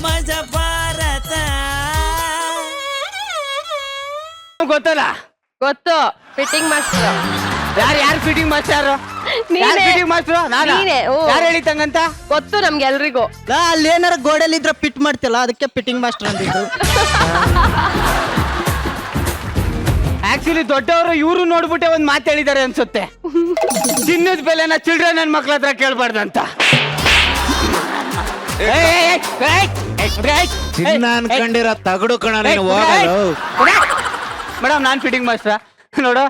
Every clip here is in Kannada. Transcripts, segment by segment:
ಮಜ ಭಾರತ. ಗೊತ್ತಲ್ಲ? ಗೊತ್ತು, ಫಿಟ್ಟಿಂಗ್ ಮಾಸ್ಟರ್. ಯಾರು ಫಿಟ್ಟಿಂಗ್ ಮಾಸ್ಟರ್? ನೀನೇ. ಫಿಟ್ಟಿಂಗ್ ಮಾಸ್ಟರ್ ನೀನೇ, ಓ. ಯಾರು ಹೇಳಿತಂಗಂತ? ಗೊತ್ತು ನಮ್ಗೆ ಎಲ್ರಿಗೂ. ಅಲ್ಲಿ ಏನಾರ ಗೋಡೆಯಲ್ಲಿ ಇದ್ರ ಪಿಟ್ ಮಾಡ್ತಿಲ್ಲ, ಅದಕ್ಕೆ ಪಿಟ್ಟಿಂಗ್ ಮಾಸ್ಟರ್ ಅಂದಿದ್ದು. ಆಕ್ಚುಲಿ ದೊಡ್ಡವರು ಇವರು ನೋಡ್ಬಿಟ್ಟೆ ಒಂದ್ ಮಾತು ಹೇಳಿದ್ದಾರೆ ಅನ್ಸುತ್ತೆ. ಚಿನ್ನದ ಬೆಲೆನ ಚಿಲ್ಡ್ರನ್ ನನ್ನ ಮಕ್ಳ ಹತ್ರ ಕೇಳ್ಬಾರ್ದಂತ. ಚಿನ್ನ ಅನ್ಕೊಂಡಿರೋ ತಗಡು ಕಣ ನೀನು ಹೋಗಲು. ಮೇಡಮ್ ನಾನ್ ಫಿಟ್ಟಿಂಗ್ ಮಾಸ್ಟರ್ ನೋಡು,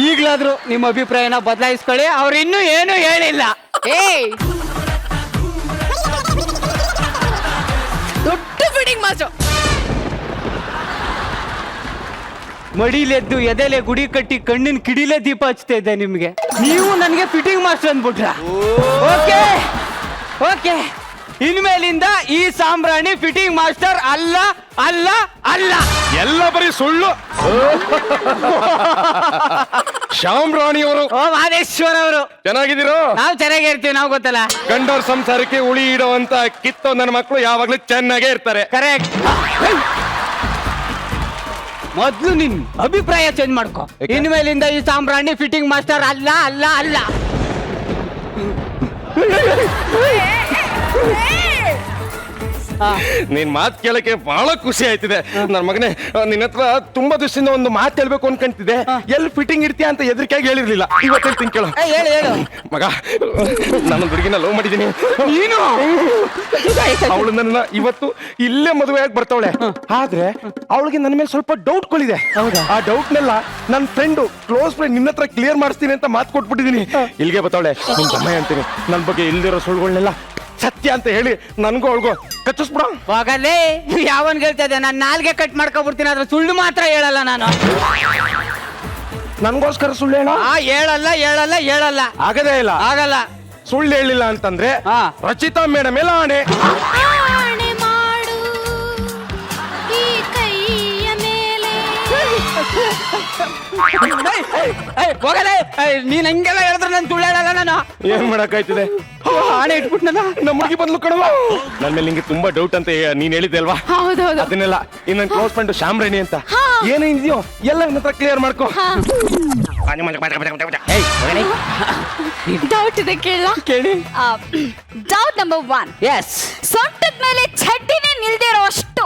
ಈಗ್ಲಾದ್ರು ನಿಮ್ಮ ಅಭಿಪ್ರಾಯನ ಬದಲಾಯಿಸ್ಕೊಳ್ಳಿ. ಅವ್ರು ಇನ್ನೂ ಏನು ಹೇಳಿಲ್ಲ. ಏಯ್, ದೊಡ್ಡ ಫಿಟ್ಟಿಂಗ್ ಮಾಸ್ಟರ್. ಮಡಿಲೆದ್ದು ಎದೆಲೆ ಗುಡಿ ಕಟ್ಟಿ ಕಣ್ಣಿನ ಕಿಡಿಲೆ ದೀಪ ಹಚ್ತಾ ಇದ್ದೆ ನಿಮ್ಗೆ. ನೀವು ನನಗೆ ಫಿಟ್ಟಿಂಗ್ ಮಾಸ್ಟರ್ ಅಂದ್ಬಿಟ್ರ? ಓಕೆ ಓಕೆ, ಇನ್ಮೇಲಿಂದ ಈ ಸಾಂಬ್ರಾಣಿ ಫಿಟ್ಟಿಂಗ್ ಮಾಸ್ಟರ್ ಅಲ್ಲ ಅಲ್ಲ ಅಲ್ಲ, ಎಲ್ಲ ಬರೀ ಸುಳ್ಳು. ಶಾಮ್ರಾಣಿಯವರು. ಓ ಮಾದೇಶ್ವರ ಅವರು ಚೆನ್ನಾಗಿದ್ದೀರೋ? ನಾವು ಚೆನ್ನಾಗಿರ್ತೀವಿ, ನಾವು ಗೊತ್ತಲ್ಲ. ಗಂಡರ ಸಂಸಾರಕ್ಕೆ ಉಳಿ ಇಡುವಂತ ಕಿತ್ತೋ ನನ್ನ ಮಕ್ಕಳು ಯಾವಾಗ್ಲೂ ಚೆನ್ನಾಗೇ ಇರ್ತಾರೆ. ಕರೆಕ್ಟ್. ಮೊದ್ಲು ನಿನ್ ಅಭಿಪ್ರಾಯ ಚೇಂಜ್ ಮಾಡ್ಕೊ. ಇನ್ಮೇಲಿಂದ ಈ ಸಾಂಬ್ರಾಣಿ ಫಿಟ್ಟಿಂಗ್ ಮಾಸ್ಟರ್ ಅಲ್ಲ ಅಲ್ಲ ಅಲ್ಲ. ನೀನ್ ಮಾತ್ ಕೇಳಕ್ಕೆ ಬಹಳ ಖುಷಿ ಆಯ್ತಿದೆ ನನ್ನ ಮಗನೇ. ನಿನ್ನ ಹತ್ರ ತುಂಬಾ ದಿವಸದಿಂದ ಒಂದು ಮಾತು ಹೇಳ್ಬೇಕು ಅನ್ಕೊಂತಿದ್ದೆ. ಎಲ್ಲಿ ಫಿಟ್ಟಿಂಗ್ ಇರ್ತೀಯ ಅಂತ ಎದ್ರಿಕೆಯಾಗಿ ಹೇಳಿರ್ಲಿಲ್ಲ. ಇವತ್ತು ಹೇಳ್ತೀನಿ ಕೇಳು. ಹೇಳು ಹೇಳು ಮಗ, ನಾನು ಹುಡುಗಿನ ಲವ್ ಮಾಡಿದ್ದೀನಿ. ನೀನು ಅವಳು ನನ್ನ ಇವತ್ತು ಇಲ್ಲೇ ಮದುವೆಯಾಗಿ ಬರ್ತಾವಳೆ. ಆದ್ರೆ ಅವಳಿಗೆ ನನ್ನ ಮೇಲೆ ಸ್ವಲ್ಪ ಡೌಟ್ಗಳಿದೆ. ಆ ಡೌಟ್ ನೆಲ್ಲ ನನ್ನ ಫ್ರೆಂಡ್ ಕ್ಲೋಸ್ ಫ್ರೆಂಡ್ ನಿನ್ನ ಹತ್ರ ಕ್ಲಿಯರ್ ಮಾಡಿಸ್ತೀನಿ ಅಂತ ಮಾತು ಕೊಟ್ಬಿಟ್ಟಿದೀನಿ. ಇಲ್ಲಿಗೆ ಬರ್ತಾವಳೆ. ನಿನ್ ತಮ್ಮ ಅಂತೀನಿ, ನನ್ನ ಬಗ್ಗೆ ಇಲ್ದಿರೋ ಸುಳ್ಳುಗಳನ್ನೆಲ್ಲ ಸತ್ಯ ಅಂತ ಹೇಳಿ ನನ್ಗೂ ಅವಳಿಗೂ ಕಚ್ಚಿಸ್ಬಿಡ. ಹೋಗಲೇ, ಯಾವನ್ ಹೇಳ್ತಾ ಇದ್ದೆ? ನಾನು ನಾಲ್ಗೆ ಕಟ್ ಮಾಡ್ಕೊಬಿಡ್ತೀನಿ, ಆದ್ರೆ ಸುಳ್ಳು ಮಾತ್ರ ಹೇಳಲ್ಲ ನಾನು. ನನ್ಗೋಸ್ಕರ ಸುಳ್ಳು ಹೇಳ? ಹೇಳಲ್ಲ ಹೇಳಲ್ಲ ಹೇಳಲ್ಲ. ಆಗದೇ ಇಲ್ಲ. ಆಗಲ್ಲ. ಸುಳ್ಳು ಹೇಳಿಲ್ಲ ಅಂತಂದ್ರೆ ರಚಿತಾ ಮೇಡಮ್ ಎಲ್ಲ ಆಣೆ. ಆಣೆ ಮಾಡು ಈ ಕೈಯ ಮೇಲೆ. ಹೋಗಲೇ, ನೀನ್ ಹಂಗೆಲ್ಲ ಹೇಳಿದ್ರೆ ನಾನು ಸುಳ್ಳು ಹೇಳಲ್ಲ. ನಾನು ಏನ್ ಮಾಡಕ್ಕಾಯ್ತದೆ? ಆಣೆ ಇಟ್ಬಿಟ್ನಲ್ಲ. ನಮ್ಮ ಹುಡುಗಿ ಬಂದ್ಲು ಕಣವ. ನನ್ ಮೇಲೆ ನಿಂಗೆ ತುಂಬಾ ಡೌಟ್ ಅಂತ ನೀನ್ ಹೇಳಿದ್ದೆ ಅಲ್ವಾ? ಹೌದೌದು. ಅದನ್ನೆಲ್ಲ ಇನ್ನ ಕ್ಲೋಸ್ ಫ್ರೆಂಡ್ ಶಾಮ್ರಾಣಿ ಅಂತ ಏನಿದೆಯೋ ಎಲ್ಲ ನನ್ನ ಹತ್ರ ಕ್ಲಿಯರ್ ಮಾಡ್ಕೋ. ಡೌಟ್ ಇದೆ ಕೇಳ. ಕೇಳಿ. Doubt number 1. ಎಸ್. ಸೊಂಟದ ಮೇಲೆ ಚಡ್ಡಿನೇ ನಿಲ್ದಿರೋ ಅಷ್ಟು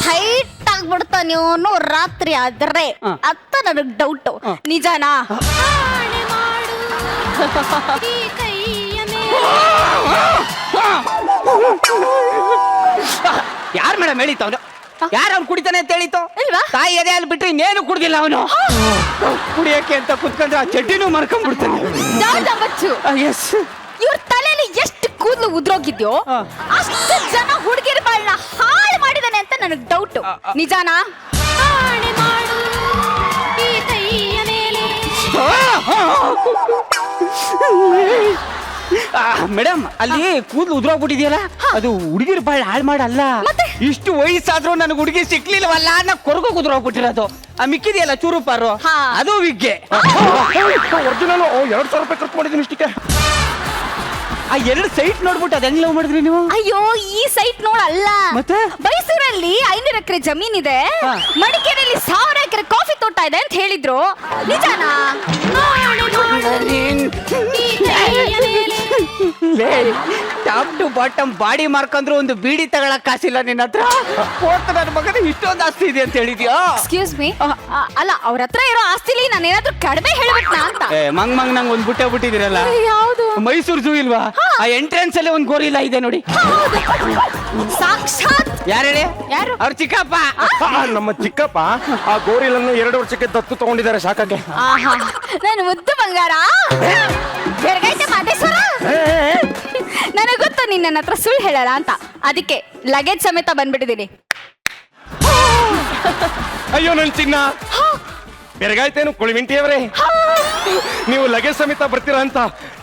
ಟೈಟ್ ಆಗ್ಬಿಡ್ತಾ ನೀವು ರಾತ್ರಿ ಆದ್ರೆ ಅಂತ ನನಗ್ ಡೌಟ್. ನಿಜಾನಾ? ಆಣೆ ಮಾಡು ಈ ಕೈಯ ಮೇಲೆ. ಯಾರು ಮೇಡಮ್ ಹೇಳಿತ್ತು ಅವನು? ಯಾರು ಅವ್ನು ಕುಡಿತಾನೆ ಅಂತ ಹೇಳಿತ್ತು? ಇಲ್ವಾ? ತಾಯಿ ಎದೆ ಅಲ್ಲಿ ಬಿಟ್ರೆ ಇನ್ನೇನು ಕುಡ್ದಿಲ್ಲ ಅವನು. ಕುಡಿಯಕ್ಕೆ ಅಂತ ಕುತ್ಕೊಂಡ್ರೆ ಆ ಚಡ್ಡಿನೂ ಮರ್ಕೊಂಡ್ಬಿಡ್ತಾನೆ. Doubt number 2. ಎಸ್. ಇವ್ರ ತಲೆಯಲ್ಲಿ ಎಷ್ಟು ಕೂದಲು ಉದ್ರೋಗಿದ್ಯೋ ಅಷ್ಟು ಜನ ಹುಡುಗಿರ ಬಾಳನ್ನ ಹಾಳು ಮಾಡಿದಾನೆ ಅಂತ ನನಗ್ ಡೌಟ್. ನಿಜಾನಾ? ಆಣೆ ಮಾಡು ಈ ಕೈಯ ಮೇಲೆ. ಮೇಡಮ್, ಅಲ್ಲಿ ಕೂದಲು ಉದ್ರೋಗ್ಬಿಟ್ಟಿದೆಯಲ್ಲ, ಅದು ಹುಡುಗಿರ್ ಬಾಳ್ ಹಾಳು ಮಾಡಲ್ಲ. ಇಷ್ಟು ವಯಸ್ಸಾದ್ರೂ ನನಗೆ ಹುಡುಗಿ ಸಿಕ್ಲಿಲ್ವಲ್ಲ ಅನ್ನೋ ಕೊರಗು ಉದ್ರೋಗ್ಬಿಟ್ಟಿರೋದು. ಆ ಮಿಕ್ಕಿದೆಯಲ್ಲ ಚೂರು ಪಾರು, ಅದು ವಿಗ್ಗೆ. ಒರಿಜಿನಲ್ 2,000 ರೂಪಾಯಿ ಖರ್ಚು ಮಾಡಿದ್ದೀನಿ ಇಷ್ಟಕ್ಕೆ. ಆ 2 ಸೈಟ್ ನೋಡ್ಬಿಟ್ಟು ಅದೆಲ್ಲ ಲವ್ ಮಾಡಿದ್ರಿ ನೀವು? ಅಯ್ಯೋ, ಈ ಸೈಟ್ ನೋಡಲ್ಲ. ಮತ್ತೆ ಮೈಸೂರಲ್ಲಿ 500 ಎಕರೆ ಜಮೀನಿದೆ, ಮಡಿಕೇರಿಯಲ್ಲಿ 1000 ಎಕರೆ ಕಾಫಿ ತೋಟ ಇದೆ ಅಂತ ಹೇಳಿದ್ರು. ನಿಜಾನಾ? ಟಾಪ್ ಟು ಬಾಟಮ್ ಬಾಡಿ ಮಾರ್ಕಂದ್ರು ಒಂದು ಬೀಡಿ ತಗೊಳಕ್ ಕಾಸಿಲ್ಲ ನಿನ್ನ ಹತ್ರ. ನನ್ನ ಮಗನ ಇಷ್ಟೊಂದು ಆಸ್ತಿ ಇದೆ ಅಂತ ಹೇಳಿದ್ಯಾ? ಎಕ್ಸ್ಕ್ಯೂಸ್ ಮೀ, ಅಲ್ಲ ಅವ್ರ ಹತ್ರ ಇರೋ ಆಸ್ತಿಲಿ ನಾನು ಏನಾದ್ರೂ ಕಡಿಮೆ ಹೇಳ್ಬಿಟ್ನಾ ಅಂತ. ಮಂಗ್ ನಂಗೆ ಒಂದ್ ಬುಟ್ಟೆ ಬಿಟ್ಟಿದಿರಲ್ಲ. ಯಾವುದು? ಮೈಸೂರು ಝೂ ಇಲ್ವಾ? ಆ ಎಂಟ್ರೆನ್ಸ್ ಅಲ್ಲಿ ಒಂದ್ ಗೋರಿಲ್ಲ ಇದೆ ನೋಡಿ. ಸಾಕ್ಷಾತ್ ಯಾರು ಹೇಳಿ? ಯಾರು? ಅವ್ರ ಚಿಕ್ಕಪ್ಪ. ನಮ್ಮ ಚಿಕ್ಕಪ್ಪ ಆ ಗೋರಿಲನ್ನು 2 ವರ್ಷಕ್ಕೆ ದತ್ತು ತಗೊಂಡಿದ್ದಾರೆ ಸಾಕಾಗೆ. ನಾನು ಮುದ್ದು ಬಂಗಾರ. ಬೆರಗೈತೆ ಮಾದೇಶ್ವರ. ನನಗೆ ಗೊತ್ತು ನೀನ್ ನನ್ನ ಹತ್ರ ಸುಳ್ಳು ಹೇಳಲ್ಲ ಅಂತ, ಅದಕ್ಕೆ ಲಗೇಜ್ ಸಮೇತ ಬಂದ್ಬಿಟ್ಟಿದ್ದೀನಿ. ಅಯ್ಯೋ ನನ್ ಚಿನ್ನ, ಬೆರಗಾಯ್ತೇನು ಕೊಳಿಮಿಂಟಿಯವರೇ? ನೀವು ಲಗೇಜ್ ಸಮೇತ ಬರ್ತೀರಾ ಅಂತ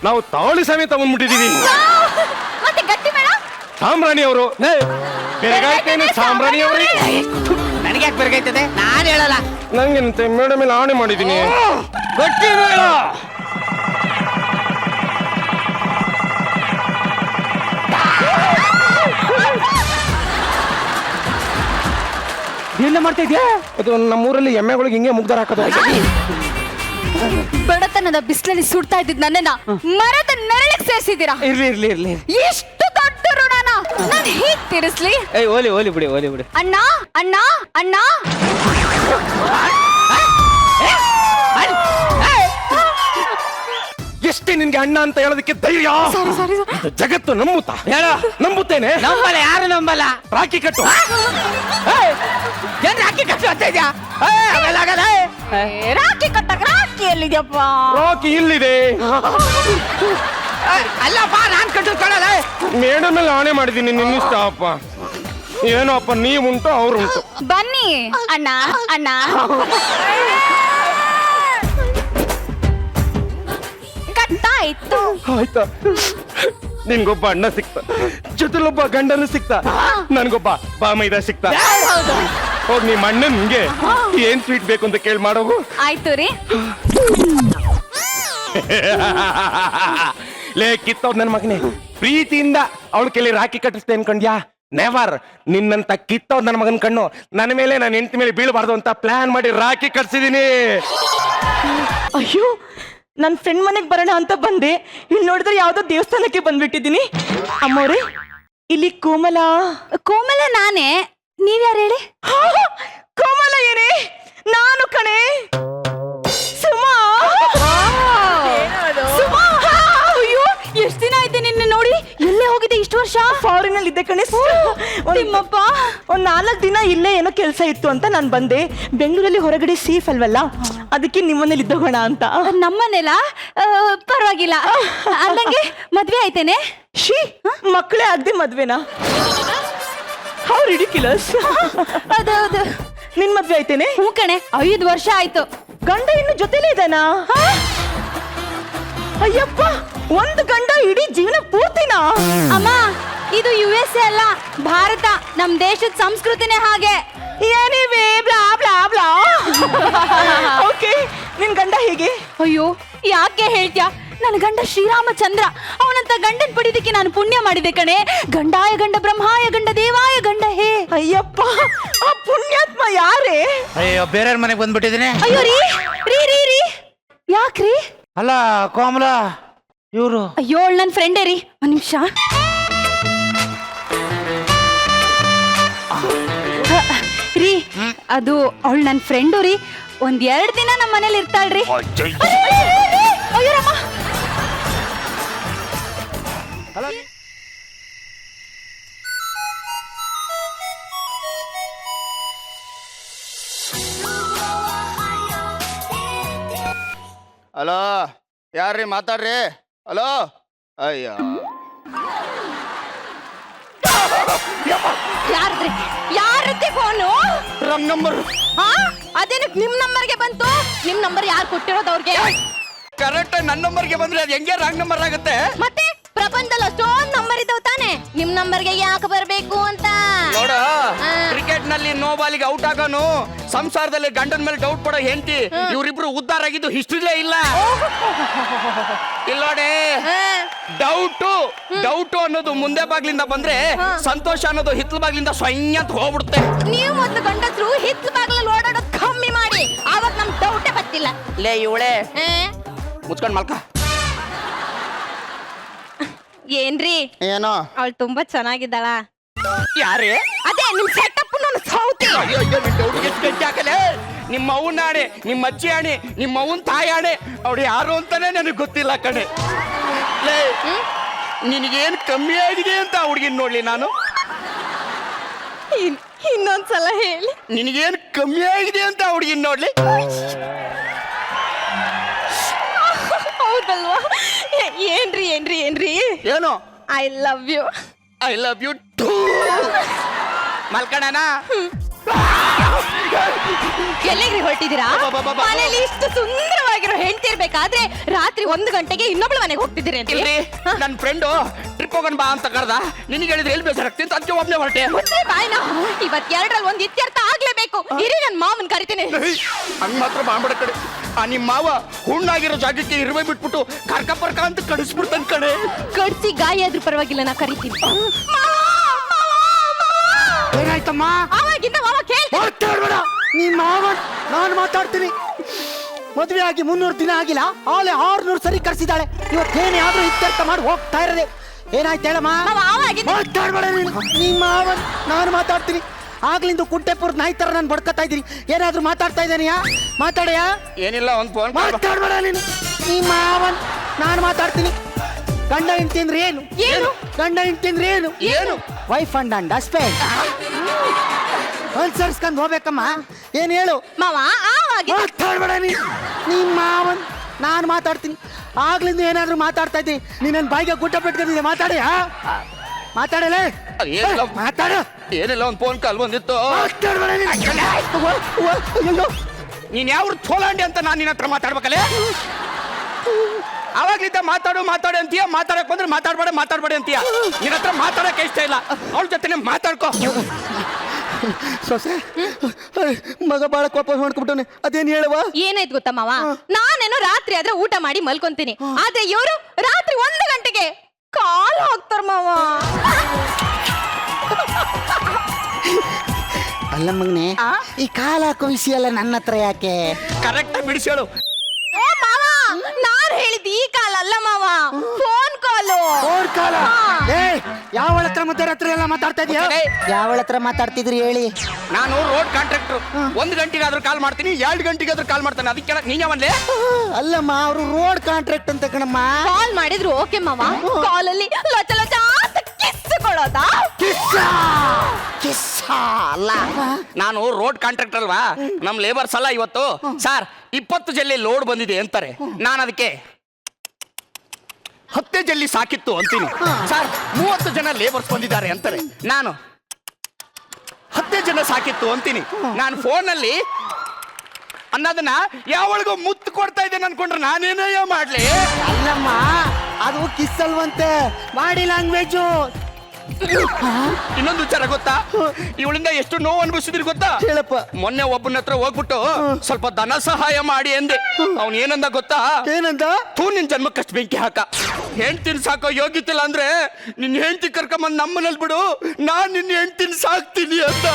ನಾವು ತಾವಳಿ ಸಮೇತ ಬಂದ್ಬಿಟ್ಟಿದೀವಿ. ಮತ್ತೆ ಗಟ್ಟಿ ಮೇಡ ಸಾಮ್ರಾಣಿ ಅವರು. ಬೆರಗಾಯ್ತೇನು ಸಾಮ್ರಾಣಿ ಅವರೇ? ನನಗೆ ಯಾಕೆ ಬೆರಗೈತದೆ? ನಾನು ಹೇಳಲ್ಲ. ನಂಗೆ ಮೇಡಮ್ ಮೇಲೆ ಆಣೆ ಮಾಡಿದ್ದೀನಿ. ಗಟ್ಟಿ ಮೇಳ. ಎಲ್ಲ ಮಾಡ್ತಾ ಇದ್ಯಾ? ಅದು ನಮ್ಮೂರಲ್ಲಿ ಎಮ್ಮೆಗಳಿಗೆ ಹಿಂಗೆ ಮುಗ್ದಾರ ಹಾಕೋದು. ಬಡತನದ ಬಿಸಿಲಲ್ಲಿ ಸುಡ್ತಾ ಇದ್ದಿದ್ ನನ್ನನ್ನ ಮರದ ನೆರಳಿಗೆ ಸೇರಿಸಿದ್ದೀರಾ. ಇರ್ಲಿ ಇರ್ಲಿ ಇರ್ಲಿ. ಎಷ್ಟು ದೊಡ್ಡ ಋಣನ ನಾನು ಹೀಗ್ ತೀರಿಸ್ಲಿ? ಏಯ್ ಓಲಿ ಓಲಿ ಬಿಡಿ ಓಲಿ ಬಿಡಿ. ಅಣ್ಣ ಅಣ್ಣ ಅಣ್ಣ ಎಷ್ಟೇ ನಿನ್ಗೆ ಅಣ್ಣ ಅಂತ ಹೇಳೋದಕ್ಕೆ ಧೈರ್ಯ? ಇದು ಜಗತ್ತು ನಂಬುತ್ತಾ? ಹೇಳು. ನಂಬುತ್ತೇನೆ. ನಂಬಲ್ಲ, ಯಾರು ನಂಬಲ್ಲ. ರಾಖಿ ಕಟ್ಟು. ಏನ್ ರಾಖಿ ಕಟ್ಟು ಅಂತ ಇದ್ಯಾ? ಅವೆಲ್ಲ ಆಗಲ್ಲ. ರಾಖಿ ಕಟ್ಟಕ್ ರಾಖಿ ಎಲ್ಲಿದ್ಯಪ್ಪ? ರಾಖಿ ಇಲ್ಲಿದೆ. ಅಲ್ಲಪ್ಪ, ನಾನ್ ಕಟ್ಟಿಸ್ಕೊಳ್ಳಲ್ಲ. ಮೇಡ ಮೇಲೆ ಆಣೆ ಮಾಡಿದ್ದೀನಿ, ನಿನ್ನಿಷ್ಟ ಅಪ್ಪ. ಏನೋ ಅಪ್ಪ, ನೀವುಂಟು ಅವ್ರುಂಟು. ಬನ್ನಿ ಅಣ್ಣ ಅಣ್ಣ. ಕಟ್ಟಾಯ್ತು. ಆಯ್ತಾ, ನಿನ್ಗೊಬ್ಬ ಅಣ್ಣ ಸಿಕ್ತ, ಜೊತೆಲೊಬ್ಬ ಗಂಡನು ಸಿಕ್ತ, ನನ್ಗೊಬ್ಬ ಬಾಮೈದ ಸಿಕ್ತ. ಹೋಗ್ ನಿಮ್ಮ ಅಣ್ಣನ್ಗೆ ಏನ್ ಸ್ವೀಟ್ ಬೇಕು ಅಂತ ಕೇಳಿ ಮಾಡೋಗು. ಆಯ್ತು ರೀ. ಲೇ ಕಿತ್ತವ್ರು ನನ್ನ ಮಗನೇ, ಪ್ರೀತಿಯಿಂದ ಅವಳ ಕೈಲಿ ರಾಖಿ ಕಟ್ಟಿಸ್ತೇನೆ ಅನ್ಕೊಂಡ್ಯಾ? ನೆವರ್. ನಿನ್ನಂತ ಕಿತ್ತವ್ರು ನನ್ನ ಮಗನ ಕಣ್ಣು ನನ್ನ ಮೇಲೆ, ನನ್ನ ಹೆಂಡತಿ ಮೇಲೆ ಬೀಳಬಾರ್ದು ಅಂತ ಪ್ಲಾನ್ ಮಾಡಿ ರಾಖಿ ಕಟ್ಸಿದೀನಿ. ಅಯ್ಯೋ, ನನ್ನ ಫ್ರೆಂಡ್ ಮನೆಗೆ ಬರೋಣ ಅಂತ ಬಂದೆ, ಇಲ್ಲಿ ನೋಡಿದ್ರೆ ಯಾವ್ದೋ ದೇವಸ್ಥಾನಕ್ಕೆ ಬಂದ್ಬಿಟ್ಟಿದ್ದೀನಿ. ಅಮ್ಮವ್ರೆ, ಇಲ್ಲಿ ಕೋಮಲ. ಕೋಮಲ ನಾನೇ, ನೀವ್ಯಾರು ಹೇಳಿ? ಕೋಮಲ ಏನೇ? ನಾನು ಕಣೆ, ಸುಮಾ. ಸುಮಾ, ಅಯ್ಯೋ, ಎಷ್ಟ್ ದಿನ ಆಯ್ತು ನಿನ್ನ ನೋಡಿ. ಎಲ್ಲೇ ಹೋಗಿದ್ದೆ ಇಷ್ಟು ವರ್ಷ? ಫಾರಿನ್ ಅಲ್ಲಿ ಇದ್ದೆ ಕಣೆ. ನಿಮ್ಮಪ್ಪ ಒಂದ್ 4 ದಿನ ಇಲ್ಲೇ ಏನೋ ಕೆಲಸ ಇತ್ತು ಅಂತ ನಾನು ಬಂದೆ. ಬೆಂಗಳೂರಲ್ಲಿ ಹೊರಗಡೆ ಸೇಫ್ ಅಲ್ವಲ್ಲ, ಅದಕ್ಕೆ ನಿಮ್ಮನೇಲಿ ಇದ್ದೋಗೋಣ ಅಂತ. ನಮ್ಮನೆಲ್ಲ ಪರವಾಗಿಲ್ಲ. ಅಂದಂಗೆ ಮದ್ವೆ ಆಯ್ತೇನೆ? ಶೀ, ಮಕ್ಕಳೇ ಆಗದೆ ಮದ್ವೆನಾ? How ridiculous. ಹೌದೌದು. ನಿನ್ ಮದ್ವೆ ಆಯ್ತೇನೆ? ಹ್ಞೂ ಕಣೆ, 5 ವರ್ಷ ಆಯ್ತು. ಗಂಡ ಇನ್ನು ಜೊತೆಲೇ ಇದ್ದಾನಾ? ಅಯ್ಯಪ್ಪ, ಒಂದು ಗಂಡ ಇಡೀ ಜೀವನ ಪೂರ್ತಿನಾ? ಅಮ್ಮ, ಇದು USA ಅಲ್ಲ, ಭಾರತ. ನಮ್ ದೇಶದ ಸಂಸ್ಕೃತಿನೇ ಹಾಗೆ. ಏನಿವೆ ಬ್ಲಾ ಬ್ಲಾ ಬ್ಲಾ. ಓಕೆ, ನಿನ್ ಗಂಡ ಹೇಗೆ? ಅಯ್ಯೋ, ಯಾಕೆ ಹೇಳ್ತ್ಯಾ? ನನ್ನ ಗಂಡ ಶ್ರೀರಾಮಚಂದ್ರ. ಅವನಂತ ಗಂಡನ್ ಪಡಿದಕ್ಕೆ ನಾನು ಪುಣ್ಯ ಮಾಡಿದೆ ಕಣೆ. ಗಂಡಾಯ ಗಂಡ ಬ್ರಹ್ಮಾಯ ಗಂಡ ದೇವಾಯ ಗಂಡ ಹೇ. ಅಯ್ಯಪ್ಪ, ಆ ಪುಣ್ಯಾತ್ಮ ಯಾರೇ? ಅಯ್ಯೋ, ಬೇರೆಯವ್ರ ಮನೆಗೆ ಬಂದ್ಬಿಟ್ಟಿದ್ದೀನಿ. ಅಯ್ಯೋ ರೀ ರೀ ರೀ ರೀ, ಯಾಕ್ರಿ? ಅಲ್ಲ ಕೋಮಲ, ಇವ್ರು ಅಯ್ಯೋ, ನನ್ನ ಫ್ರೆಂಡೇ ರೀ. ಒಂದ್ ನಿಮಿಷ. ರೀ, ಅದು ಅವಳು ನನ್ನ ಫ್ರೆಂಡು ರೀ. 1-2 ದಿನ ನಮ್ಮ ಮನೇಲಿ ಇರ್ತಾಳ್ರಿ. ಅಯ್ಯೋ ರಮ್ಮ. ಹಲೋ, ಯಾರ್ರಿ ಮಾತಾಡ್ರಿ? ಹಲೋ. ಅಯ್ಯ, ಯಾರದ್ರಿ? ಯಾರದ್ರಿ ಫೋನು? Wrong number. ಹಾ, ಅದೇನಕ್ ನಿಮ್ ನಂಬರ್ಗೆ ಬಂತು? ನಿಮ್ ನಂಬರ್ ಯಾರು ಕೊಟ್ಟಿರೋದು ಅವ್ರಿಗೆ? ಕರೆಕ್ಟ್ ನನ್ನ ನಂಬರ್ಗೆ ಬಂದ್ರೆ ಅದು ಹೆಂಗೆ ರಾಂಗ್ ನಂಬರ್ ಆಗುತ್ತೆ? ಮತ್ತೆ ಪ್ರಪಂಚದಲ್ಲಿ ಅಷ್ಟೊಂದು ನಂಬರ್ ಇದ್ದಾವ ತಾನೆ, ನಿಮ್ ನಂಬರ್ಗೆ ಯಾಕೆ ಬರ್ಬೇಕು ಅಂತ? ನೋಡ, ಕ್ರಿಕೆಟ್ ನಲ್ಲಿ ನೋ ಬಾಲಿಗೆ ಔಟ್ ಆಗೋನು, ಸಂಸಾರದಲ್ಲಿ ಗಂಡನ ಮೇಲೆ ಡೌಟ್ ಪಡೋ ಹೆಂಡತಿ, ಇವರಿಬ್ರು ಉದ್ದಾರ ಆಗಿದ್ದು ಹಿಸ್ಟ್ರಿಲೇ ಇಲ್ಲ. ಇಲ್ಲೋಡೆ, ಡೌಟು ಅನ್ನೋದು ಮುಂದೆ ಬಾಗ್ಲಿಂದ ಬಂದ್ರೆ, ಸಂತೋಷ ಅನ್ನೋದು ಹಿತ್ಲ ಬಾಗ್ಲಿಂದ ಸ್ವಯಂತ ಹೋಗ್ಬಿಡುತ್ತೆ. ನೀವು ಮೊದ್ಲು ಗಂಡಸ್ರು ಹಿತ್ಲ ಬಾಗ್ಲಲ್ಲಿ ಓಡಾಡೋದು ಕಮ್ಮಿ ಮಾಡಿ, ಆವಾಗ ನಮ್ ಡೌಟೇ ಬರ್ತಿಲ್ಲ. ಲೇ ಇವಳೆ, ಮುಚ್ಕೊಂಡ್ ಮಲ್ಕ. ಏನ್ರಿ? ಏನೋ ಅವಳು ತುಂಬಾ ಚೆನ್ನಾಗಿದ್ದಾಳ. ಯಾರೇ? ಅದೇ ನಿಮ್ ಸೆಟಪ್ ನಾನು ಸೌತಿ. ಅಯ್ಯೋ ಅಯ್ಯೋ, ನಿನ್ ಡೌಟ್ಗೆ ಎಷ್ಟು ಗಂಟೆ ಹಾಕಲೆ? ನಿಮ್ಮ ಅವ್ವನ ಆಣೆ, ನಿಮ್ಮ ಅಜ್ಜಿ ಆಣೆ, ನಿಮ್ಮ ಅವ್ವನ ತಾಯಿ ಆಣೆ, ಅವಳು ಯಾರು ಅಂತಾನೆ ನನಗೆ ಗೊತ್ತಿಲ್ಲ ಕಣೆ. ಲೇ, ನಿನಗೇನು ಕಮ್ಮಿ ಆಗಿದೆ ಅಂತ ಹುಡುಗಿನ ನೋಡ್ಲಿ ನಾನು? ಇನ್ನೊಂದ್ಸಲ ಹೇಳಿ. ನಿನಗೇನು ಕಮ್ಮಿ ಆಗಿದೆ ಅಂತ ಹುಡುಗಿನ ನೋಡ್ಲಿ? ಹೌದಲ್ವಾ? ಏನ್ರಿ ಏನ್ರಿ ಏನ್ರಿ? ಏನು? I love you. I love you too. ಮಲ್ಕಣನ? ಎಲ್ಲಿಗ್ರಿ ಹೊರಟಿದ್ದೀರಾ? ಮನೇಲಿ ಇಷ್ಟು ಸುಂದರವಾಗಿರೋ ಹೆಂಡತಿ ಇರ್ಬೇಕಾದ್ರೆ ರಾತ್ರಿ 1 ಗಂಟೆಗೆ ಇನ್ನೊಬ್ಳು ಮನೆಗೆ ಹೋಗ್ತಿದ್ದೀರಿ ಅಂತ? ಇಲ್ರಿ, ನನ್ನ ಫ್ರೆಂಡು ಟ್ರಿಪ್ ಹೋಗೋಣ ಬಾ ಅಂತ ಕರೆದ. ನಿನಗೆ ಹೇಳಿದ್ರೆ ಎಲ್ಲಿ ಬೇಜಾರಾಗ್ತೀನಿ ಅಂತ ಅದಕ್ಕೆ ಒಬ್ಬನೇ ಹೊರಟೆ. ಬಾಯ್ನ, ಇವತ್ತು 2ರಲ್ಲಿ 1 ಇತ್ಯರ್ಥ ಆಗ್ಲೇಬೇಕು. ಇರಿ, ನನ್ನ ಮಾವನ್ ಕರಿತೀನಿ. ಹಂಗ್ ಮಾತ್ರ ಮಾಡ್ಬೇಡ ಕಡೆ. ಆ ನಿಮ್ಮ ಮಾವ ಹುಣ್ಣಾಗಿರೋ ಜಾಗಕ್ಕೆ ಇರುವೆ ಬಿಟ್ಬಿಟ್ಟು ಕರ್ಕ ಅಂತ ಕಡಿಸ್ಬಿಡ್ತಾನೆ ಕಡೆ. ಕಡ್ಸಿ ಗಾಯ ಆದ್ರೂ ಪರವಾಗಿಲ್ಲ, ನಾ ಕರಿತೀನಿ. ಏನಾಯ್ತಮ್ಮ? ಅವಾಗಿಂದ ಮಾವ ಕೇಳ್ತೀನಿ. ಮಾತಾಡ್ಬೇಡ. ನೀನ್ ಮಾವ, ನಾನು ಮಾತಾಡ್ತೀನಿ. ಮದುವೆ ಆಗಿ 300 ದಿನ ಆಗಿಲ್ಲ, ಆಳೆ 600 ಸರಿ ಕರ್ಸಿದ್ದಾಳೆ. ಇವತ್ತೇನೇ ಆದ್ರೂ ಇತ್ಯರ್ಥ ಮಾಡಿ ಹೋಗ್ತಾ ಇರೋದೆ. ಏನಾಯ್ತು ಹೇಳಮ್ಮ? ಮಾವ ಅವಾಗಿಂದ ಮಾತಾಡ್ಬೇಡ ನೀನು. ನೀನ್ ಮಾವ, ನಾನು ಮಾತಾಡ್ತೀನಿ. ಆಗ್ಲಿಂದ ಕುಂಟೆಪುರದ ನಾಯಿ ತರ ನಾನು ಬಡ್ಕತಾ ಇದ್ದೀನಿ. ಏನಾದ್ರೂ ಮಾತಾಡ್ತಾ ಇದ್ದಾನೆಯಾ? ಮಾತಾಡಯಾ? ಏನಿಲ್ಲ ಒಂದ್ ಫೋನ್ ಮಾತಾಡ್ಬೇಡ ನೀನು. ನೀ ಮಾವನ್, ನಾನು ಮಾತಾಡ್ತೀನಿ. ಗಂಡ ಹೆಂಡ್ತಿ ಅಂದ್ರೆ ಏನು? ಏನು? ಗಂಡ ಹೆಂಡ್ತಿ ಅಂದ್ರೆ ಏನು? ಏನು? ವೈಫ್ ಅಂಡ್ ಹಸ್ಬೆಂಡ್ ಅನ್ಸರ್ಸ್ಕೊಂಡ್ ಹೋಗ್ಬೇಕಮ್ಮ. ಏನ್ ಹೇಳು? ಮಾವ ಅವಾಗಿಂದ ಮಾತಾಡ್ಬೇಡ ನೀನು. ನೀ ಮಾವನ್, ನಾನು ಮಾತಾಡ್ತೀನಿ. ಆಗ್ಲಿಂದ ಏನಾದ್ರೂ ಮಾತಾಡ್ತಾ ಇದ್ದೀನಿ. ನೀ ನನ್ನ ಬಾಯಿಗೆ ಗುಡ್ಡ ಬಿಟ್ಕೊಂಡಿದ್ದೆ. ಮಾತಾಡಯಾ? ಮಾತಾಡಲೇ? ಏನಿಲ್ಲ. ಮಾತಾಡು. ಏನಿಲ್ಲ ಒಂದ್ ಫೋನ್ ಕಾಲ್ ಬಂದಿತ್ತು. ಮಾತಾಡ್ಬೇಡ ನೀನು. ಅಯ್ಯೋ, ನೀನ್ ಯಾವ ಥೋಲಾಂಡಿ ಅಂತ ನಾನು ನಿನ್ನ ಹತ್ರ ಮಾತಾಡ್ಬೇಕಲ್ಲೇ? ಅವಾಗ್ಲಿದ್ದ ಮಾತಾಡು ಮಾತಾಡು ಅಂತೀಯ, ಮಾತಾಡಕ್ ಬಂದ್ರೆ ಮಾತಾಡ್ಬೇಡ ಅಂತೀಯ. ನಿನ್ನ ಹತ್ರ ಮಾತಾಡಕ್ಕೆ ಇಷ್ಟ ಇಲ್ಲ, ಅವಳ ಜೊತೆ ಮಾತಾಡ್ಕೋ. ಸೊಸೆ, ಮಗ ಬಾಳ ಕೋಪ ಮಾಡ್ಕೊಬಿಟ್ಟವನೆ. ಅದೇನ್ ಹೇಳುವ? ಏನಾಯ್ತು ಗೊತ್ತಾ ಮಾವ? ನಾನೇನೋ ರಾತ್ರಿ ಆದ್ರೆ ಊಟ ಮಾಡಿ ಮಲ್ಕೊಂತೀನಿ, ಆದ್ರೆ ಇವರು ರಾತ್ರಿ 1 ಗಂಟೆಗೆ ಕಾಲ್ ಹಾಕ್ತಾರ ಮಾವ. ಅಲ್ಲ ಮಗನೆ, ಈ ಕಾಲ ಹಾಕೋ ವಿಷಯ ಎಲ್ಲ ನನ್ನ ಹತ್ರ ಯಾಕೆ? ಕರೆಕ್ಟ್ ಬಿಡಿಸಿ ಹೇಳು. ಓ ಮಾವ, ನಾನ್ ಹೇಳಿದ್ ಈ ಕಾಲ್ ಅಲ್ಲ ಮಾವ, ಫೋನ್ ಕಾಲು. ಫೋನ್ ಕಾಲ? ಯಾವಳ ಹತ್ರ ಮಧ್ಯರಾತ್ರಿ ಎಲ್ಲ ಮಾತಾಡ್ತಾ ಇದೀಯ? ಯಾವಳ ಹತ್ರ ಮಾತಾಡ್ತಿದ್ರಿ ಹೇಳಿ? ನಾನು ರೋಡ್ ಕಾಂಟ್ರಾಕ್ಟರ್. 1 ಗಂಟೆಗಾದ್ರೂ ಕಾಲ್ ಮಾಡ್ತೀನಿ, 2 ಗಂಟೆಗಾದ್ರೂ ಕಾಲ್ ಮಾಡ್ತಾನೆ. ಅದಕ್ಕೆ ನೀನ್ ಯಾವನ್ಲೇ? ಅಲ್ಲಮ್ಮ, ಅವರು ರೋಡ್ ಕಾಂಟ್ರಾಕ್ಟ್ ಅಂತ ಕಣಮ್ಮ. ಕಾಲ್ ಮಾಡಿದ್ರು ಓಕೆ ಮಾವ, ಕಾಲಲ್ಲಿ ಲೊಚ ಲೊಚ ಅಂತ ಕಿಸ್ ಕೊಡೋದಾ? ಕಿಸ್ ಅಲ್ಲ, ನಾನು ರೋಡ್ ಕಾಂಟ್ರಾಕ್ಟರ್ ಅಲ್ವಾ. ನಮ್ ಲೇಬರ್ಸ್ ಅಲ್ಲ ಇವತ್ತು ಸರ್ 20 ಜಲ್ಲಿ ಲೋಡ್ ಬಂದಿದೆ ಅಂತಾರೆ. ನಾನು ಅದಕ್ಕೆ 10 ಜಲ್ಲಿ ಸಾಕಿತ್ತು ಅಂತೀನಿ. ಸರ್ 30 ಜನ ಲೇಬರ್ಸ್ ಬಂದಿದ್ದಾರೆ ಅಂತಾರೆ. ನಾನು 10 ಜನ ಸಾಕಿತ್ತು ಅಂತೀನಿ. ನಾನು ಫೋನಲ್ಲಿ ಅನ್ನೋದನ್ನ ಯಾವಳಿಗೂ ಮುತ್ತು ಕೊಡ್ತಾ ಇದ್ದೇನೆ ಅನ್ಕೊಂಡ್ರೆ ನಾನೇನೋ ಮಾಡ್ಲಿ? ಅಲ್ಲಮ್ಮ, ಅದು ಕಿಸ್ ಅಲ್ವಂತೆ, ಬಾಡಿ ಲ್ಯಾಂಗ್ವೇಜು. ಇನ್ನೊಂದು ವಿಚಾರ ಗೊತ್ತಾ? ಇವಳಿಂದ ಎಷ್ಟು ನೋವು ಅನುಭವಿಸಿದ್ರಿ ಗೊತ್ತಾ? ಹೇಳಪ್ಪ. ಮೊನ್ನೆ ಒಬ್ಬನ ಹತ್ರ ಹೋಗ್ಬಿಟ್ಟು ಸ್ವಲ್ಪ ಧನ ಸಹಾಯ ಮಾಡಿ ಅಂದೆ. ಅವ್ನು ಏನಂದ ಗೊತ್ತಾ? ಏನಂದ? ನಿನ್ ಜನ್ಮಕ್ಕಷ್ಟು ಬೆಂಕಿ ಹಾಕ, ಹೆಂಡ್ತಿನ ಸಾಕೋ ಯೋಗ್ಯತಿಲ್ಲ ಅಂದ್ರೆ ನಿನ್ ಹೆಂಡ್ತಿ ಕರ್ಕೊಂಬಂದ್ ನಮ್ಮನಲ್ಲಿ ಬಿಡು, ನಾನ್ ನಿನ್ನ ಹೆಂಡ್ತಿನ ಸಾಕ್ತೀನಿ ಅಂತ.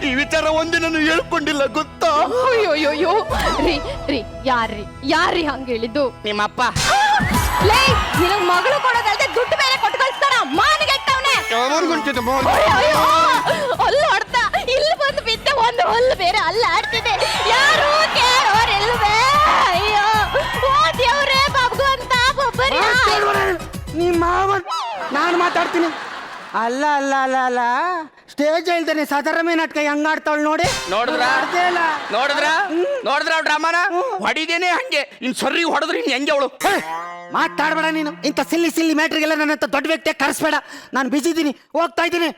ಈ ವಿಚಾರ ಒಂದಿನೂ ಹೇಳ್ಕೊಂಡಿಲ್ಲ ಗೊತ್ತಾ? ಅಯ್ಯೋಯ್ಯೋ ರೀ ರೀ ಯಾರ್ರಿ ಹಂಗ ಹೇಳಿದ್ದು? ನಿಮ್ಮಪ್ಪ. ಲೇ, ನಿನಗ್ ಮಗಳು ಕೊಡೋದಲ್ದೆ ದುಡ್ಡು ಬೇರೆ ಕೊಟ್ಟು ಕಳಿಸ್ತಾನ. ಮಾನಿಗೆಟ್ಟವನೆ. ಅಲ್ಲು ಆಡ್ತಾ ಇಲ್ಲಿ ಬಂದು ಬಿದ್ದ, ಒಂದು ಹಲ್ಲು ಬೇರೆ ಅಲ್ಲ ಆಡ್ತಿದೆ. ಯಾರು ಕೇಳೋರಿಲ್ವೇ? ಅಯ್ಯೋ ಓ ದೇವ್ರೇ ಭಗವಂತ ಒಬ್ಬರಿ. ನಿಮ್ಮ ಮಾವನ್, ನಾನು ಮಾತಾಡ್ತೀನಿ. ಅಲ್ಲ ಅಲ್ಲ ಅಲ್ಲ ಅಲ್ಲ, ಸ್ಟೇಜ್ ಹೇಳ್ತಾನೆ ಸಾಧಾರಣ ನಾಟಕ ಹೆಂಗ್ ಆಡ್ತಾವಳು ನೋಡಿ. ನೋಡಿದ್ರ ಡ್ರಾಮಾನ ಹೊಡಿದೇನೆ ಹಂಗೆ. ಇನ್ ಸರಿ ಹೊಡೆದ್ರೆ ಇನ್ ಹೆಂಗೆ ಅವಳು? ಮಾತಾಡ್ಬೇಡ ನೀನು. ಇಂಥ ಸಿಲ್ಲಿ ಮ್ಯಾಟ್ರಿಗೆಲ್ಲ ನನ್ನ ದೊಡ್ಡ ವ್ಯಕ್ತಿ ಕರೆಸ್ಬೇಡ. ನಾನು ಬಿಸಿ ಇದ್ದೀನಿ, ಹೋಗ್ತಾ ಇದ್ದೀನಿ.